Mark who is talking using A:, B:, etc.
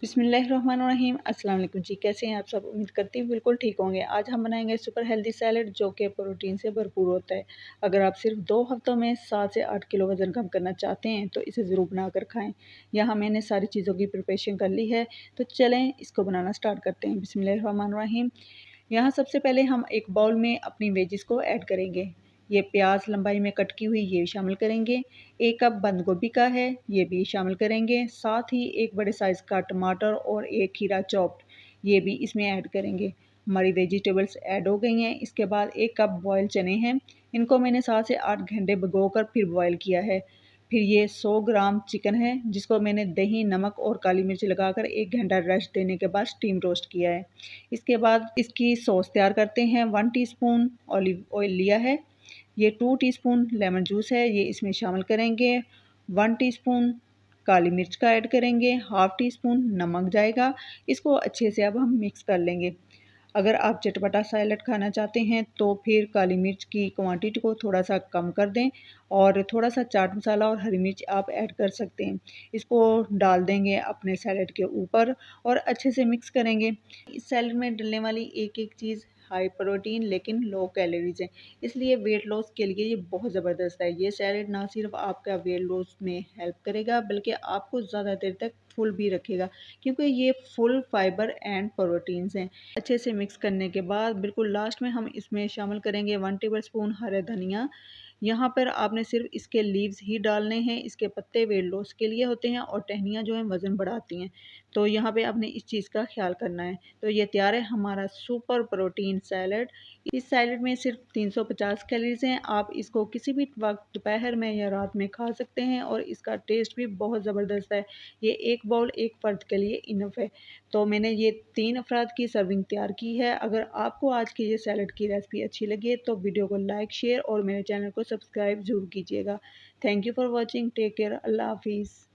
A: बिस्मिल्लाहिर्रहमानिर्रहीम। अस्सलाम वालेकुम जी, कैसे हैं आप सब? उम्मीद करती हूँ बिल्कुल ठीक होंगे। आज हम बनाएंगे सुपर हेल्दी सैलेड जो कि प्रोटीन से भरपूर होता है। अगर आप सिर्फ 2 हफ्तों में 7 से 8 किलो वज़न कम करना चाहते हैं तो इसे ज़रूर बनाकर खाएं। यहाँ मैंने सारी चीज़ों की प्रिपरेशन कर ली है, तो चलें इसको बनाना स्टार्ट करते हैं। बिस्मिल्लाहिर्रहमानिर्रहीम। यहाँ सबसे पहले हम एक बाउल में अपनी वेजिस को ऐड करेंगे। ये प्याज लंबाई में कट की हुई ये शामिल करेंगे। 1 कप बंद गोभी का है, ये भी शामिल करेंगे। साथ ही एक बड़े साइज़ का टमाटर और 1 खीरा चॉप्ड, ये भी इसमें ऐड करेंगे। हमारी वेजिटेबल्स ऐड हो गई हैं। इसके बाद 1 कप बॉयल चने हैं, इनको मैंने 7 से 8 घंटे भिगोकर फिर बॉयल किया है। फिर ये 100 ग्राम चिकन है, जिसको मैंने दही, नमक और काली मिर्च लगाकर 1 घंटा रेस्ट देने के बाद स्टीम रोस्ट किया है। इसके बाद इसकी सॉस तैयार करते हैं। 1 टीस्पून ऑलिव ऑयल लिया है। ये 2 टीस्पून लेमन जूस है, ये इसमें शामिल करेंगे। 1 टीस्पून काली मिर्च का ऐड करेंगे, हाफ़ टी स्पून नमक जाएगा। इसको अच्छे से अब हम मिक्स कर लेंगे। अगर आप चटपटा सैलेड खाना चाहते हैं तो फिर काली मिर्च की क्वांटिटी को थोड़ा-सा कम कर दें और थोड़ा-सा चाट मसाला और हरी मिर्च आप ऐड कर सकते हैं। इसको डाल देंगे अपने सैलेड के ऊपर और अच्छे से मिक्स करेंगे। इस सैलेड में डलने वाली एक-एक चीज़ हाई प्रोटीन लेकिन लो कैलोरीज़ है, इसलिए वेट लॉस के लिए ये बहुत ज़बरदस्त है। ये सैलेड ना सिर्फ आपका वेट लॉस में हेल्प करेगा बल्कि आपको ज़्यादा देर तक फुल भी रखेगा, क्योंकि ये फुल फाइबर एंड प्रोटीन्स हैं। अच्छे से मिक्स करने के बाद बिल्कुल लास्ट में हम इसमें शामिल करेंगे 1 टेबलस्पून हरा धनिया। यहाँ पर आपने सिर्फ इसके लीव्स ही डालने हैं, इसके पत्ते वेट लॉस के लिए होते हैं और टहनियाँ जो हैं वज़न बढ़ाती हैं, तो यहाँ पे आपने इस चीज़ का ख्याल करना है। तो ये तैयार है हमारा सुपर प्रोटीन सैलेड। इस सैलेड में सिर्फ 350 कैलोरीज हैं। आप इसको किसी भी वक्त दोपहर में या रात में खा सकते हैं और इसका टेस्ट भी बहुत ज़बरदस्त है। ये एक बाउल एक फ़र्द के लिए इनफ है। तो मैंने ये 3 अफराद की सर्विंग तैयार की है। अगर आपको आज की ये सैलेड की रेसिपी अच्छी लगी तो वीडियो को लाइक, शेयर और मेरे चैनल को सब्सक्राइब ज़रूर कीजिएगा। Thank you for watching. Take care. अल्लाह हाफिज़।